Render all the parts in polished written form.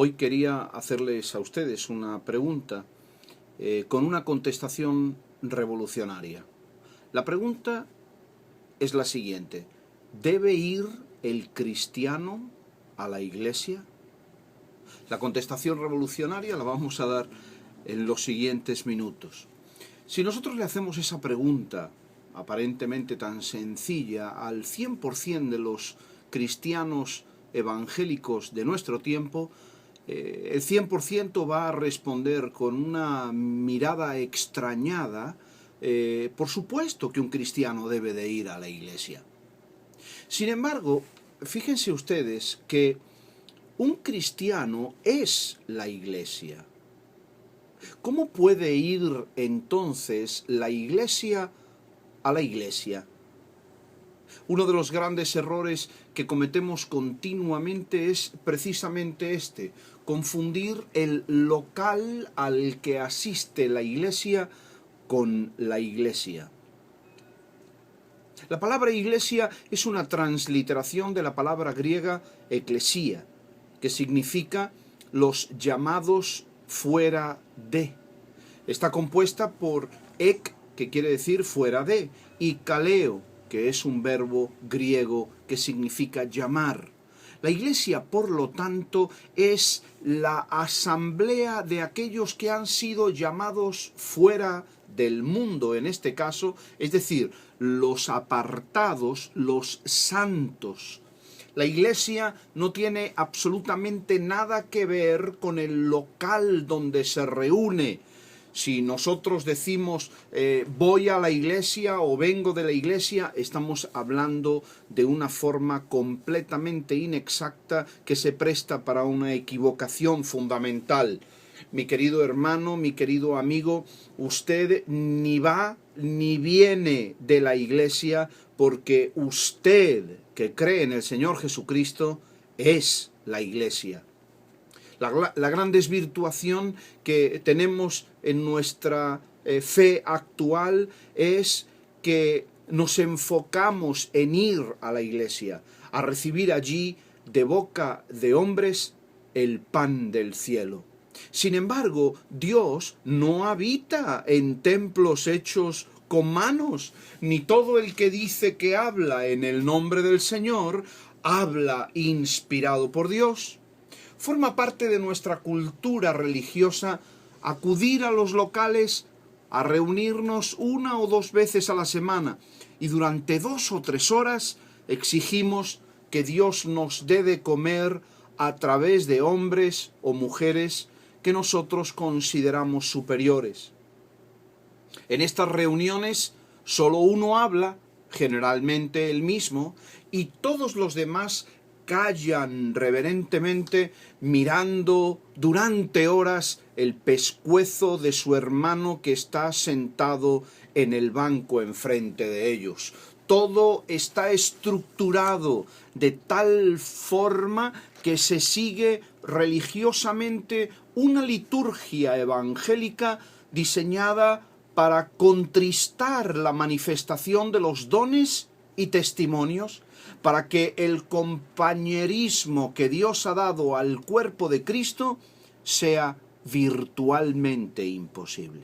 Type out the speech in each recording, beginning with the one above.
Hoy quería hacerles a ustedes una pregunta con una contestación revolucionaria. La pregunta es la siguiente: ¿debe ir el cristiano a la iglesia? La contestación revolucionaria la vamos a dar en los siguientes minutos. Si nosotros le hacemos esa pregunta, aparentemente tan sencilla, al 100% de los cristianos evangélicos de nuestro tiempo, el 100% va a responder con una mirada extrañada: por supuesto que un cristiano debe de ir a la iglesia. Sin embargo, fíjense ustedes que un cristiano es la iglesia. ¿Cómo puede ir entonces la iglesia a la iglesia? Uno de los grandes errores que cometemos continuamente es precisamente este: confundir el local al que asiste la iglesia con la iglesia. La palabra iglesia es una transliteración de la palabra griega eclesía, que significa los llamados fuera de. Está compuesta por ek, que quiere decir fuera de, y kaleo, que es un verbo griego que significa llamar. La iglesia, por lo tanto, es la asamblea de aquellos que han sido llamados fuera del mundo, en este caso, es decir, los apartados, los santos. La iglesia no tiene absolutamente nada que ver con el local donde se reúne. Si nosotros decimos voy a la iglesia o vengo de la iglesia, estamos hablando de una forma completamente inexacta que se presta para una equivocación fundamental. Mi querido hermano, mi querido amigo, usted ni va ni viene de la iglesia, porque usted, que cree en el Señor Jesucristo, es la iglesia. La gran desvirtuación que tenemos en nuestra fe actual es que nos enfocamos en ir a la iglesia, a recibir allí de boca de hombres el pan del cielo. Sin embargo, Dios no habita en templos hechos con manos, ni todo el que dice que habla en el nombre del Señor habla inspirado por Dios. Forma parte de nuestra cultura religiosa acudir a los locales a reunirnos 1 o 2 veces a la semana, y durante 2 o 3 horas exigimos que Dios nos dé de comer a través de hombres o mujeres que nosotros consideramos superiores. En estas reuniones solo uno habla, generalmente el mismo, y todos los demás callan reverentemente, mirando durante horas el pescuezo de su hermano que está sentado en el banco enfrente de ellos. Todo está estructurado de tal forma que se sigue religiosamente una liturgia evangélica diseñada para contristar la manifestación de los dones y testimonios, para que el compañerismo que Dios ha dado al cuerpo de Cristo sea virtualmente imposible.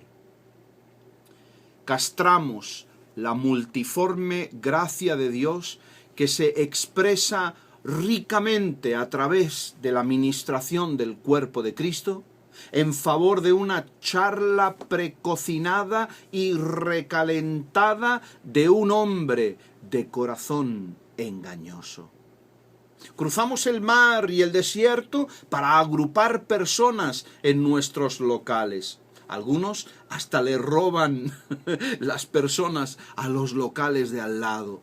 Castramos la multiforme gracia de Dios que se expresa ricamente a través de la ministración del cuerpo de Cristo, en favor de una charla precocinada y recalentada de un hombre de corazón engañoso. Cruzamos el mar y el desierto para agrupar personas en nuestros locales. Algunos hasta le roban las personas a los locales de al lado.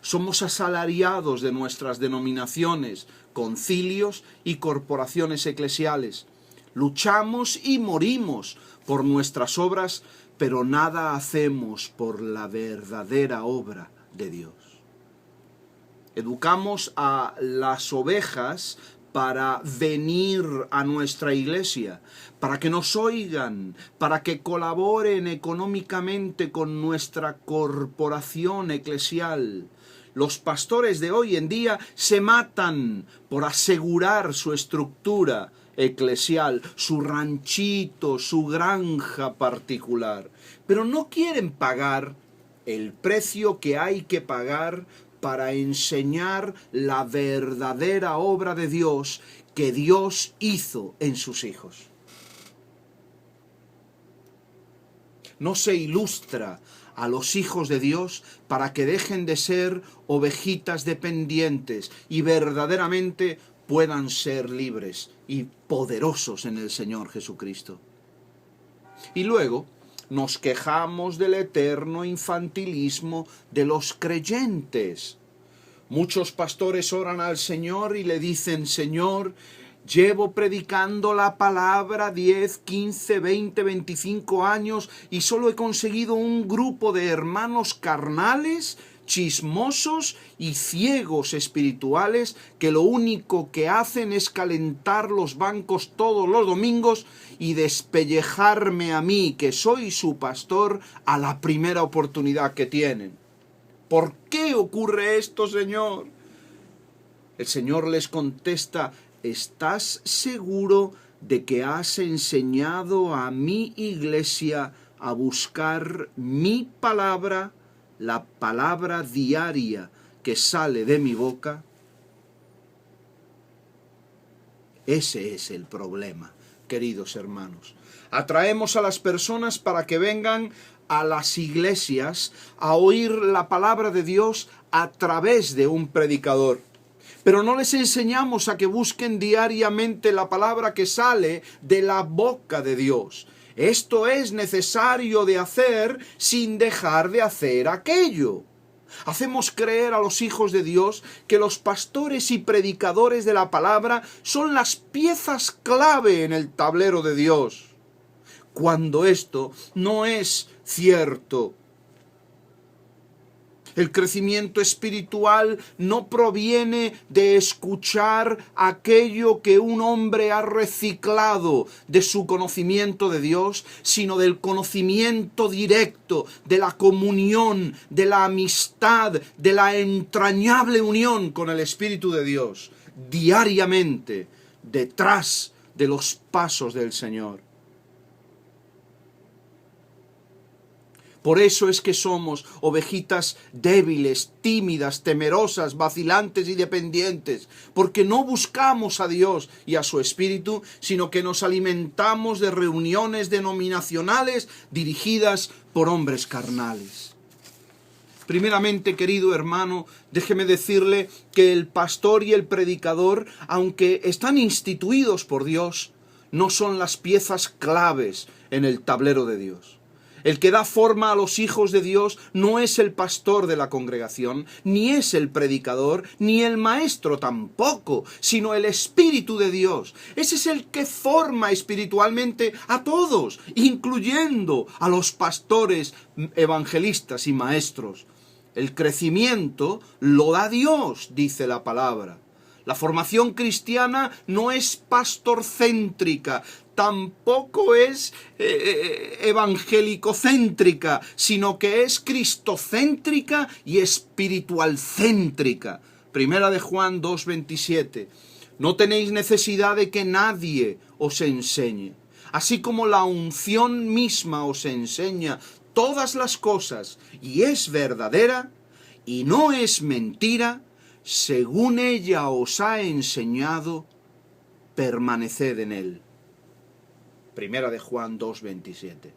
Somos asalariados de nuestras denominaciones, concilios y corporaciones eclesiales. Luchamos y morimos por nuestras obras, pero nada hacemos por la verdadera obra de Dios. Educamos a las ovejas para venir a nuestra iglesia, para que nos oigan, para que colaboren económicamente con nuestra corporación eclesial. Los pastores de hoy en día se matan por asegurar su estructura eclesial, su ranchito, su granja particular. Pero no quieren pagar el precio que hay que pagar para enseñar la verdadera obra de Dios que Dios hizo en sus hijos. No se ilustra a los hijos de Dios para que dejen de ser ovejitas dependientes y verdaderamente puedan ser libres y poderosos en el Señor Jesucristo. Y luego nos quejamos del eterno infantilismo de los creyentes. Muchos pastores oran al Señor y le dicen: Señor, llevo predicando la palabra 10, 15, 20, 25 años y solo he conseguido un grupo de hermanos carnales, chismosos y ciegos espirituales que lo único que hacen es calentar los bancos todos los domingos y despellejarme a mí, que soy su pastor, a la primera oportunidad que tienen. ¿Por qué ocurre esto, Señor? El Señor les contesta: ¿estás seguro de que has enseñado a mi iglesia a buscar mi palabra, la palabra diaria que sale de mi boca? Ese es el problema, queridos hermanos. Atraemos a las personas para que vengan a las iglesias a oír la palabra de Dios a través de un predicador. Pero no les enseñamos a que busquen diariamente la palabra que sale de la boca de Dios. Esto es necesario de hacer sin dejar de hacer aquello. Hacemos creer a los hijos de Dios que los pastores y predicadores de la palabra son las piezas clave en el tablero de Dios, cuando esto no es cierto. El crecimiento espiritual no proviene de escuchar aquello que un hombre ha reciclado de su conocimiento de Dios, sino del conocimiento directo, de la comunión, de la amistad, de la entrañable unión con el Espíritu de Dios, diariamente, detrás de los pasos del Señor. Por eso es que somos ovejitas débiles, tímidas, temerosas, vacilantes y dependientes, porque no buscamos a Dios y a su Espíritu, sino que nos alimentamos de reuniones denominacionales dirigidas por hombres carnales. Primeramente, querido hermano, déjeme decirle que el pastor y el predicador, aunque están instituidos por Dios, no son las piezas claves en el tablero de Dios. El que da forma a los hijos de Dios no es el pastor de la congregación, ni es el predicador, ni el maestro tampoco, sino el Espíritu de Dios. Ese es el que forma espiritualmente a todos, incluyendo a los pastores, evangelistas y maestros. El crecimiento lo da Dios, dice la palabra. La formación cristiana no es pastorcéntrica, tampoco es evangelicocéntrica, sino que es cristocéntrica y espiritualcéntrica. Primera de Juan 2:27. No tenéis necesidad de que nadie os enseñe. Así como la unción misma os enseña todas las cosas y es verdadera y no es mentira, según ella os ha enseñado, permaneced en él. Primera de Juan 2:27.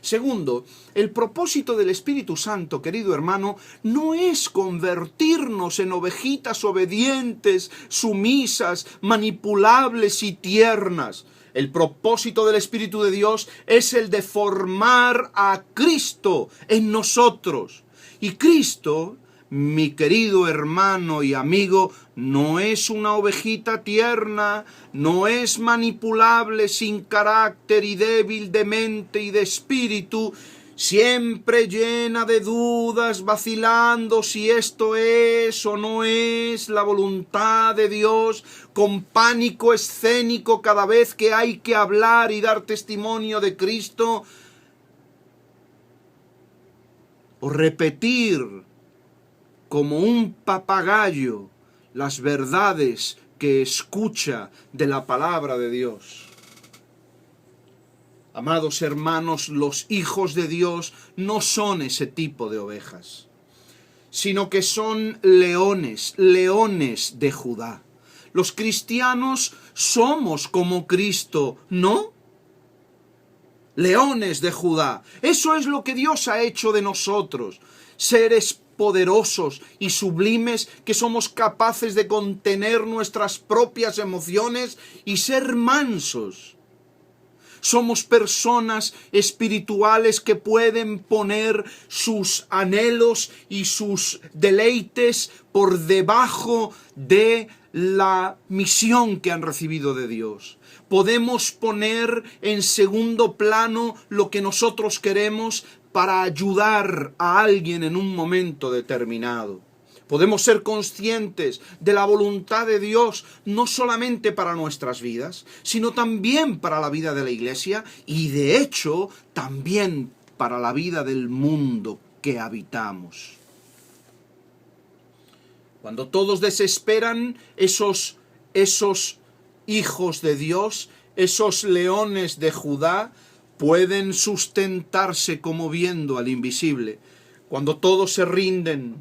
Segundo, el propósito del Espíritu Santo, querido hermano, no es convertirnos en ovejitas obedientes, sumisas, manipulables y tiernas. El propósito del Espíritu de Dios es el de formar a Cristo en nosotros. Y Cristo, mi querido hermano y amigo, no es una ovejita tierna, no es manipulable, sin carácter y débil de mente y de espíritu, siempre llena de dudas, vacilando si esto es o no es la voluntad de Dios, con pánico escénico cada vez que hay que hablar y dar testimonio de Cristo, o repetir como un papagayo las verdades que escucha de la palabra de Dios. Amados hermanos, los hijos de Dios no son ese tipo de ovejas, sino que son leones, leones de Judá. Los cristianos somos como Cristo, ¿no? Leones de Judá. Eso es lo que Dios ha hecho de nosotros, seres poderosos y sublimes que somos capaces de contener nuestras propias emociones y ser mansos. Somos personas espirituales que pueden poner sus anhelos y sus deleites por debajo de la misión que han recibido de Dios. Podemos poner en segundo plano lo que nosotros queremos para ayudar a alguien en un momento determinado. Podemos ser conscientes de la voluntad de Dios, no solamente para nuestras vidas, sino también para la vida de la iglesia y de hecho también para la vida del mundo que habitamos. Cuando todos desesperan, esos hijos de Dios, esos leones de Judá, pueden sustentarse como viendo al invisible. Cuando todos se rinden,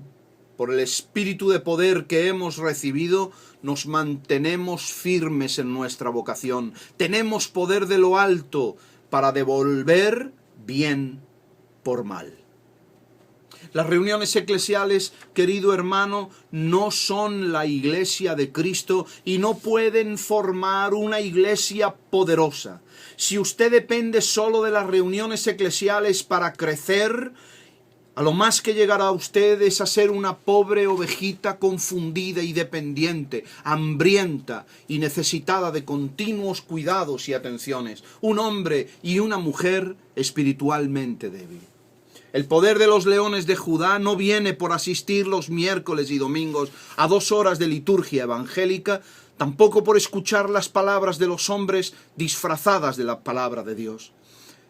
por el espíritu de poder que hemos recibido, nos mantenemos firmes en nuestra vocación. Tenemos poder de lo alto para devolver bien por mal. Las reuniones eclesiales, querido hermano, no son la iglesia de Cristo y no pueden formar una iglesia poderosa. Si usted depende solo de las reuniones eclesiales para crecer, a lo más que llegará usted es a ser una pobre ovejita confundida y dependiente, hambrienta y necesitada de continuos cuidados y atenciones. Un hombre y una mujer espiritualmente débil. El poder de los leones de Judá no viene por asistir los miércoles y domingos a 2 horas de liturgia evangélica, tampoco por escuchar las palabras de los hombres disfrazadas de la palabra de Dios.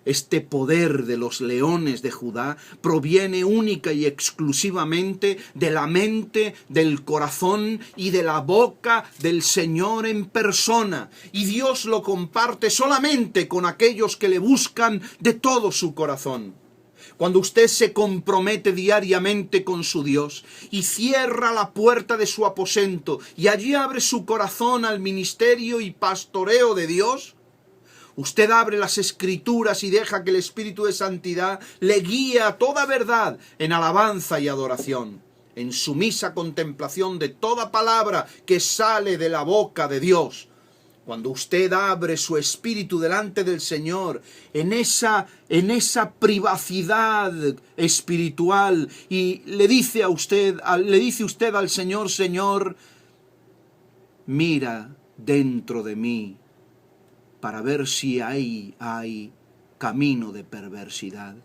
Este poder de los leones de Judá proviene única y exclusivamente de la mente, del corazón y de la boca del Señor en persona. Y Dios lo comparte solamente con aquellos que le buscan de todo su corazón. Cuando usted se compromete diariamente con su Dios y cierra la puerta de su aposento y allí abre su corazón al ministerio y pastoreo de Dios, usted abre las Escrituras y deja que el Espíritu de Santidad le guíe a toda verdad en alabanza y adoración, en sumisa contemplación de toda palabra que sale de la boca de Dios. Cuando usted abre su espíritu delante del Señor, en esa privacidad espiritual, y le dice usted al Señor: Señor, mira dentro de mí para ver si hay camino de perversidad.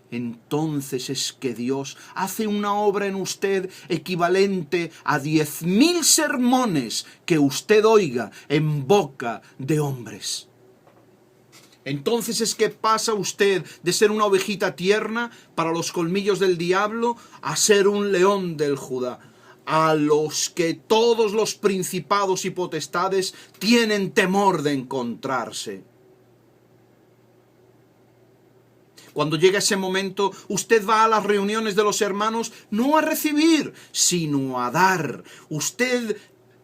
Entonces es que Dios hace una obra en usted equivalente a 10.000 sermones que usted oiga en boca de hombres. Entonces es que pasa usted de ser una ovejita tierna para los colmillos del diablo a ser un león del Judá, a los que todos los principados y potestades tienen temor de encontrarse. Cuando llega ese momento, usted va a las reuniones de los hermanos no a recibir, sino a dar. Usted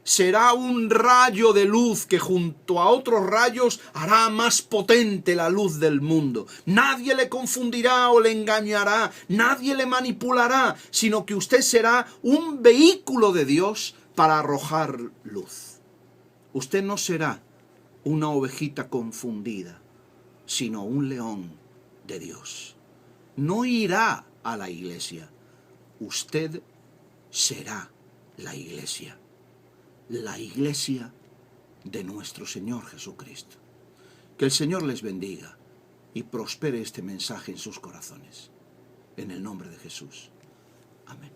será un rayo de luz que junto a otros rayos hará más potente la luz del mundo. Nadie le confundirá o le engañará, nadie le manipulará, sino que usted será un vehículo de Dios para arrojar luz. Usted no será una ovejita confundida, sino un león de Dios. No irá a la iglesia, usted será la iglesia de nuestro Señor Jesucristo. Que el Señor les bendiga y prospere este mensaje en sus corazones. En el nombre de Jesús. Amén.